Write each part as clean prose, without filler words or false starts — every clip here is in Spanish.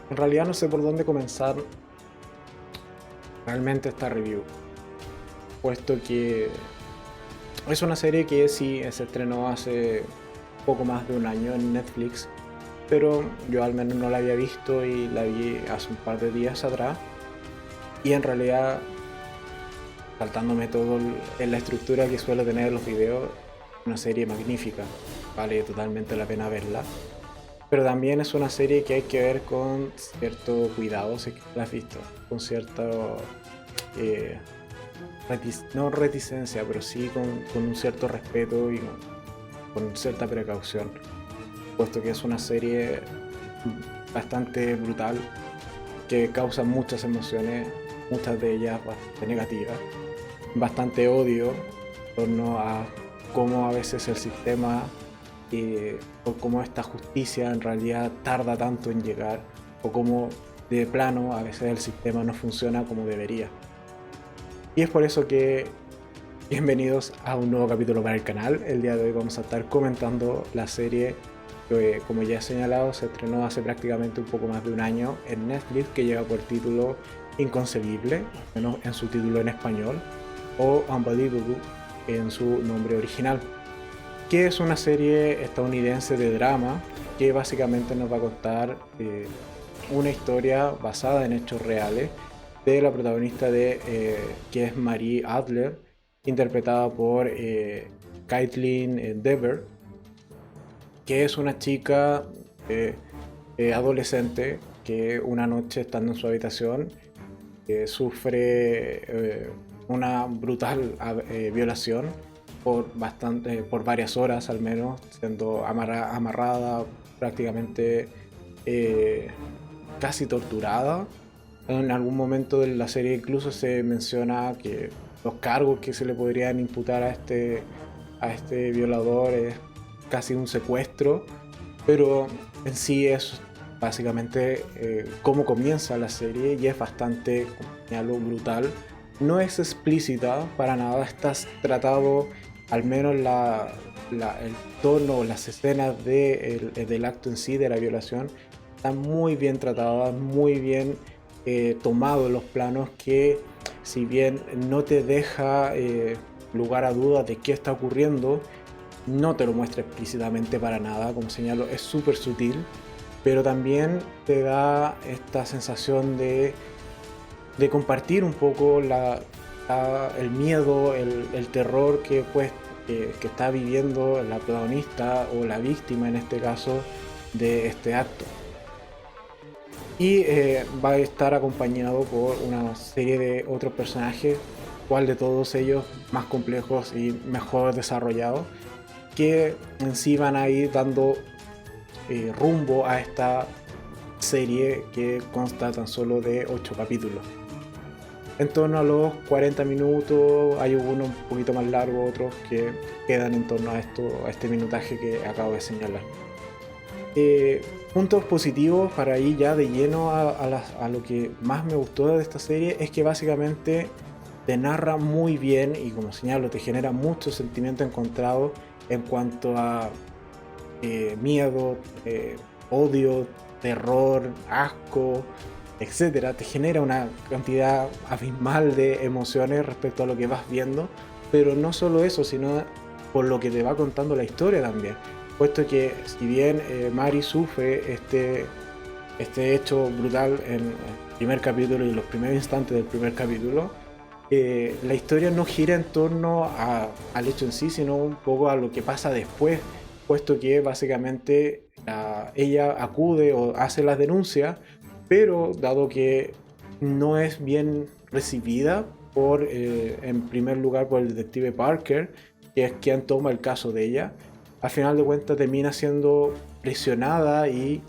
En realidad no sé por dónde comenzar realmente esta review, puesto que es una serie que sí se estrenó hace poco más de un año en Netflix, pero yo al menos no la había visto y la vi hace un par de días atrás. Y en realidad, saltándome todo en la estructura que suele tener los videos, una serie magnífica, vale totalmente la pena verla. Pero también es una serie que hay que ver con cierto cuidado, si es que la has visto, con cierto, eh, no reticencia, pero sí con un cierto respeto y con cierta precaución, puesto que es una serie bastante brutal que causa muchas emociones, muchas de ellas bastante negativas, bastante odio en torno a cómo a veces el sistema o cómo esta justicia en realidad tarda tanto en llegar, o cómo de plano a veces el sistema no funciona como debería. Y es por eso que bienvenidos a un nuevo capítulo para el canal. El día de hoy vamos a estar comentando la serie que, como ya he señalado, se estrenó hace prácticamente un poco más de un año en Netflix, que lleva por título Inconcebible, al menos en su título en español, o Unbelievable en su nombre original, que es una serie estadounidense de drama que básicamente nos va a contar una historia basada en hechos reales de la protagonista que es Marie Adler, interpretada por Kaitlyn Dever, que es una chica eh, adolescente que una noche estando en su habitación sufre una brutal violación por varias horas al menos, siendo amarrada, prácticamente eh, casi torturada. En algún momento de la serie incluso se menciona que los cargos que se le podrían imputar a este violador es casi un secuestro, pero en sí es básicamente cómo comienza la serie y es bastante, como señalo, brutal. No es explícita para nada, estás tratado, al menos el tono, las escenas del acto en sí, de la violación, están muy bien tratadas, muy bien tomados los planos, que si bien no te deja lugar a dudas de qué está ocurriendo, no te lo muestra explícitamente para nada, como señalo, es súper sutil, pero también te da esta sensación de compartir un poco el miedo, el terror que está viviendo la protagonista o la víctima en este caso de este acto. Y va a estar acompañado por una serie de otros personajes, cual de todos ellos más complejos y mejor desarrollados, que en sí van a ir dando rumbo a esta serie que consta tan solo de 8 capítulos. En torno a los 40 minutos, hay algunos un poquito más largos, otros que quedan en torno a este minutaje que acabo de señalar. Puntos positivos para ir ya de lleno a lo que más me gustó de esta serie es que básicamente te narra muy bien y, como señalo, te genera mucho sentimiento encontrado en cuanto a miedo, odio, terror, asco, etcétera. Te genera una cantidad abismal de emociones respecto a lo que vas viendo, pero no solo eso, sino por lo que te va contando la historia también. Puesto que, si bien Mari sufre este hecho brutal en el primer capítulo y los primeros instantes del primer capítulo, la historia no gira en torno al hecho en sí, sino un poco a lo que pasa después, puesto que básicamente ella acude o hace las denuncias, pero dado que no es bien recibida en primer lugar por el detective Parker, que es quien toma el caso de ella, al final de cuentas termina siendo presionada y,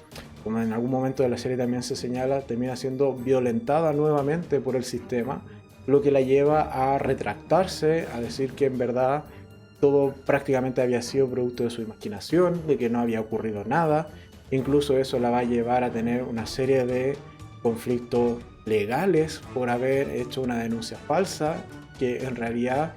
como en algún momento de la serie también se señala, termina siendo violentada nuevamente por el sistema, lo que la lleva a retractarse, a decir que en verdad todo prácticamente había sido producto de su imaginación, de que no había ocurrido nada. Incluso eso la va a llevar a tener una serie de conflictos legales por haber hecho una denuncia falsa, que en realidad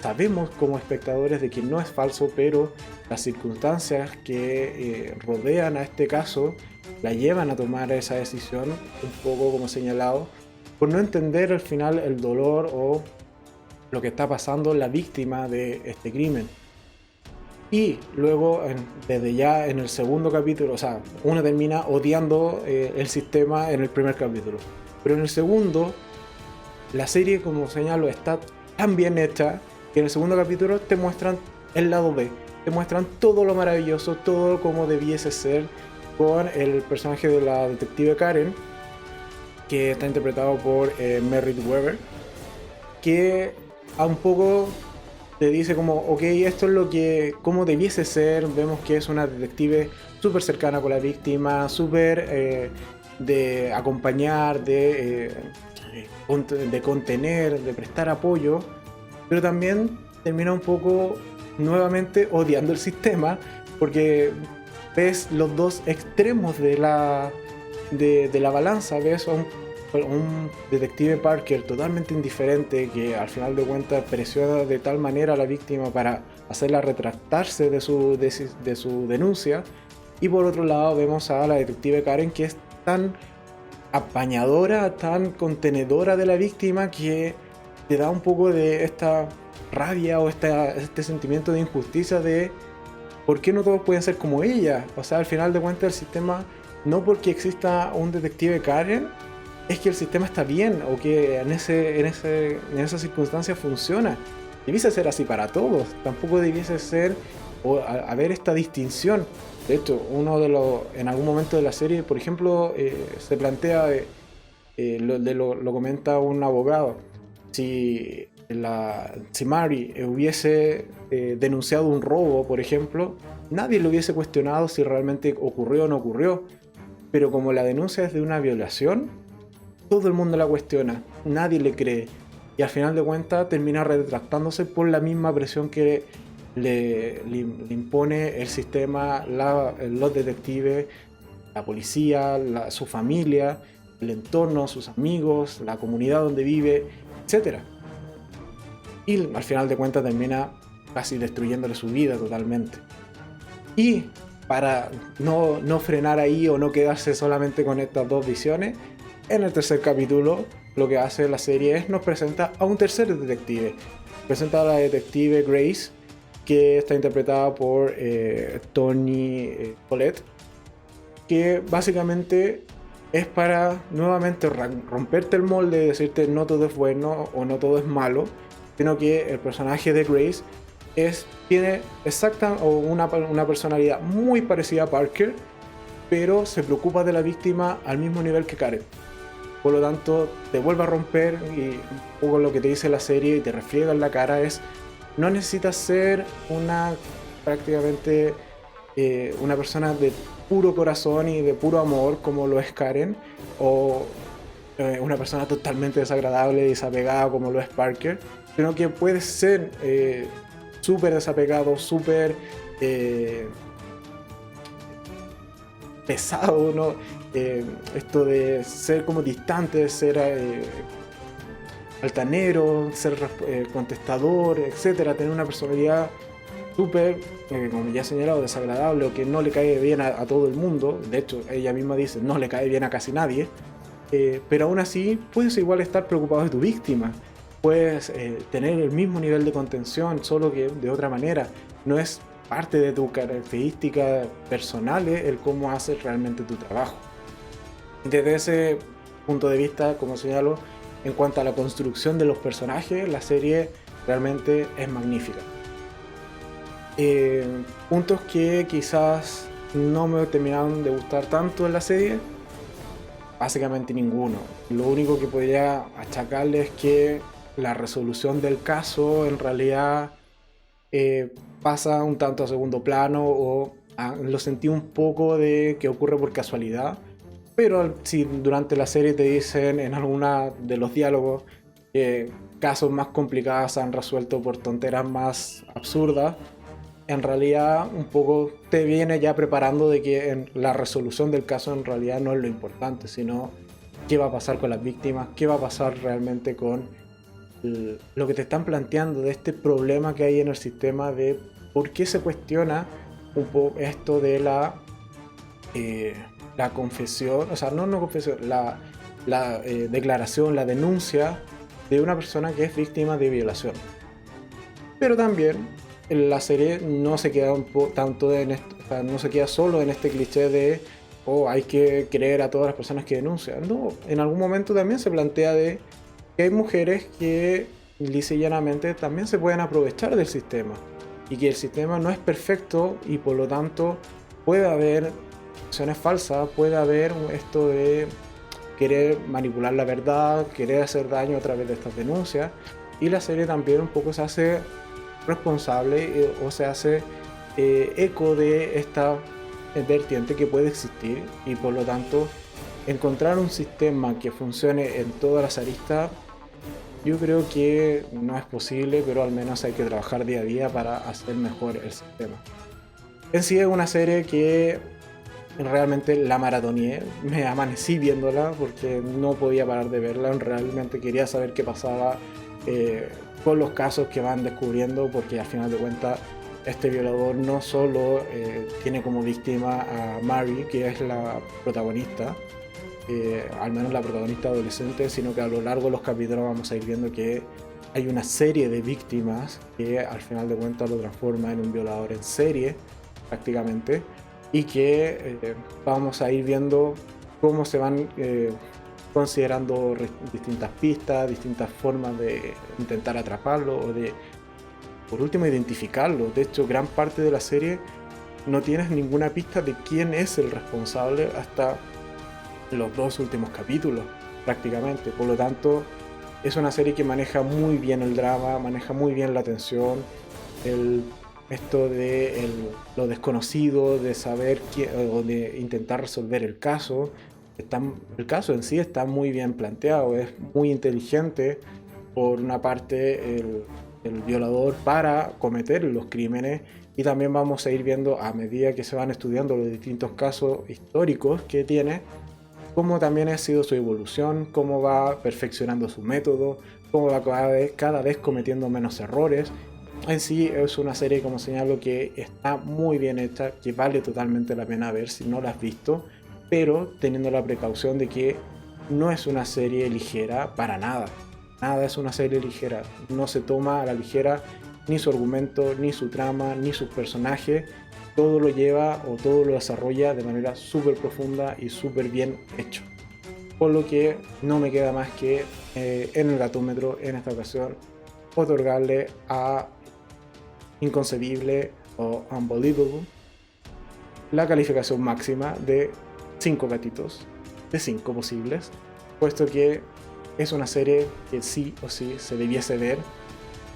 sabemos como espectadores de que no es falso, pero las circunstancias que rodean a este caso la llevan a tomar esa decisión, un poco como señalado, por no entender al final el dolor o lo que está pasando la víctima de este crimen. Y luego, desde ya en el segundo capítulo, o sea, uno termina odiando el sistema en el primer capítulo. Pero en el segundo, la serie, como señalo, está tan bien hecha que en el segundo capítulo te muestran el lado B. Te muestran todo lo maravilloso, todo como debiese ser, con el personaje de la detective Karen, que está interpretado por Merritt Wever, que a un poco te dice como, ok, esto es lo que, como debiese ser. Vemos que es una detective súper cercana con la víctima, súper de acompañar, de contener, de prestar apoyo, pero también termina un poco nuevamente odiando el sistema, porque ves los dos extremos de la balanza. Ves a un detective Parker totalmente indiferente que al final de cuentas presiona de tal manera a la víctima para hacerla retractarse de su denuncia, y por otro lado vemos a la detective Karen, que es tan apañadora, tan contenedora de la víctima, que te da un poco de esta rabia o este sentimiento de injusticia de por qué no todos pueden ser como ella. O sea, al final de cuentas el sistema, no porque exista un detective Karen, es que el sistema está bien o que en esa circunstancia funciona. Debiese ser así para todos, tampoco debiese ser o haber esta distinción. De hecho, en algún momento de la serie, por ejemplo, se plantea, lo comenta un abogado, si Mary hubiese denunciado un robo, por ejemplo, nadie le hubiese cuestionado si realmente ocurrió o no ocurrió. Pero como la denuncia es de una violación, todo el mundo la cuestiona, nadie le cree. Y al final de cuentas termina retractándose por la misma presión que le impone el sistema, los detectives, la policía, su familia, el entorno, sus amigos, la comunidad donde vive, etc. Y al final de cuentas termina casi destruyéndole su vida totalmente. Y para no frenar ahí o no quedarse solamente con estas dos visiones, en el tercer capítulo lo que hace la serie es nos presenta a un tercer detective. Presenta a la detective Grace, que está interpretada por Toni Collette, que básicamente es para nuevamente romperte el molde y decirte no todo es bueno o no todo es malo, sino que el personaje de Grace tiene una personalidad muy parecida a Parker, pero se preocupa de la víctima al mismo nivel que Karen. Por lo tanto, te vuelve a romper, y un poco lo que te dice la serie y te refriega en la cara es: no necesitas ser prácticamente una persona de puro corazón y de puro amor como lo es Karen, o una persona totalmente desagradable y desapegada como lo es Parker, sino que puedes ser súper desapegado, súper pesado, ¿no? Esto de ser como distante, de ser altanero, ser contestador, etcétera, tener una personalidad súper, como ya he señalado, desagradable, o que no le cae bien a todo el mundo. De hecho, ella misma dice, no le cae bien a casi nadie. Pero aún así, puedes igual estar preocupado de tu víctima. Puedes tener el mismo nivel de contención, solo que de otra manera. No es parte de tu característica personales el cómo haces realmente tu trabajo. Desde ese punto de vista, como señalo, en cuanto a la construcción de los personajes, la serie realmente es magnífica. Puntos que quizás no me terminaron de gustar tanto en la serie, básicamente ninguno. Lo único que podría achacarle es que la resolución del caso en realidad pasa un tanto a segundo plano, o lo sentí un poco de que ocurre por casualidad. Pero si durante la serie te dicen en alguna de los diálogos que casos más complicados se han resuelto por tonteras más absurdas, en realidad un poco te viene ya preparando de que en la resolución del caso en realidad no es lo importante, sino qué va a pasar con las víctimas, qué va a pasar realmente con lo que te están planteando de este problema que hay en el sistema de por qué se cuestiona un poco esto de la confesión, o sea, no confesión, la declaración, la denuncia de una persona que es víctima de violación. Pero también la serie no se queda tanto en esto, o sea, no se queda solo en este cliché de hay que creer a todas las personas que denuncian. No, en algún momento también se plantea de que hay mujeres que lisa y llanamente también se pueden aprovechar del sistema y que el sistema no es perfecto y por lo tanto puede haber acciones falsas, puede haber esto de querer manipular la verdad, querer hacer daño a través de estas denuncias, y la serie también un poco se hace responsable o se hace eco de esta vertiente que puede existir, y por lo tanto encontrar un sistema que funcione en todas las aristas yo creo que no es posible, pero al menos hay que trabajar día a día para hacer mejor el sistema. En sí es una serie que realmente la maratoneé, me amanecí viéndola porque no podía parar de verla, realmente quería saber qué pasaba con los casos que van descubriendo, porque al final de cuentas este violador no solo tiene como víctima a Mary, que es la protagonista, al menos la protagonista adolescente, sino que a lo largo de los capítulos vamos a ir viendo que hay una serie de víctimas que al final de cuentas lo transforma en un violador en serie prácticamente, y que vamos a ir viendo cómo se van considerando distintas pistas, distintas formas de intentar atraparlo o de, por último, identificarlo. De hecho, gran parte de la serie no tienes ninguna pista de quién es el responsable hasta los 2 últimos capítulos prácticamente. Por lo tanto, es una serie que maneja muy bien el drama, maneja muy bien la tensión, esto de lo desconocido, de saber o de intentar resolver el caso. El caso en sí está muy bien planteado, es muy inteligente por una parte el violador para cometer los crímenes, y también vamos a ir viendo a medida que se van estudiando los distintos casos históricos que tiene, cómo también ha sido su evolución, cómo va perfeccionando su método, cómo va cada vez cometiendo menos errores. En sí es una serie, como señalo, que está muy bien hecha, que vale totalmente la pena ver si no la has visto, pero teniendo la precaución de que no es una serie ligera para nada. Nada es una serie ligera, no se toma a la ligera ni su argumento, ni su trama, ni sus personajes. Todo lo lleva o todo lo desarrolla de manera súper profunda y súper bien hecho. Por lo que no me queda más que en el gatómetro en esta ocasión otorgarle a Inconcebible o Unbelievable la calificación máxima de 5 gatitos de 5 posibles, puesto que es una serie que sí o sí se debiese ver,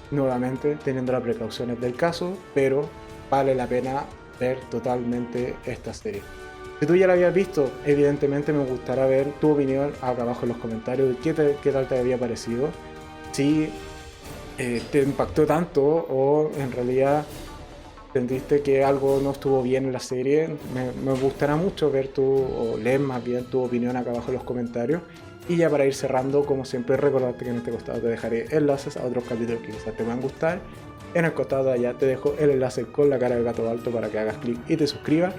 nuevamente teniendo las precauciones del caso, pero vale la pena ver totalmente esta serie. Si tú ya la habías visto, evidentemente me gustaría ver tu opinión acá abajo en los comentarios de qué tal te había parecido, si te impactó tanto o en realidad sentiste que algo no estuvo bien en la serie. Me gustará mucho ver o leer más bien tu opinión acá abajo en los comentarios. Y ya para ir cerrando, como siempre, recordarte que en este costado te dejaré enlaces a otros capítulos que quizás te puedan gustar. En el costado de allá te dejo el enlace con la cara del gato alto para que hagas clic y te suscribas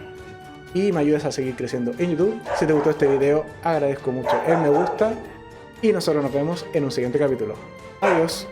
y me ayudes a seguir creciendo en YouTube. Si te gustó este video, agradezco mucho el me gusta y nosotros nos vemos en un siguiente capítulo. Adiós.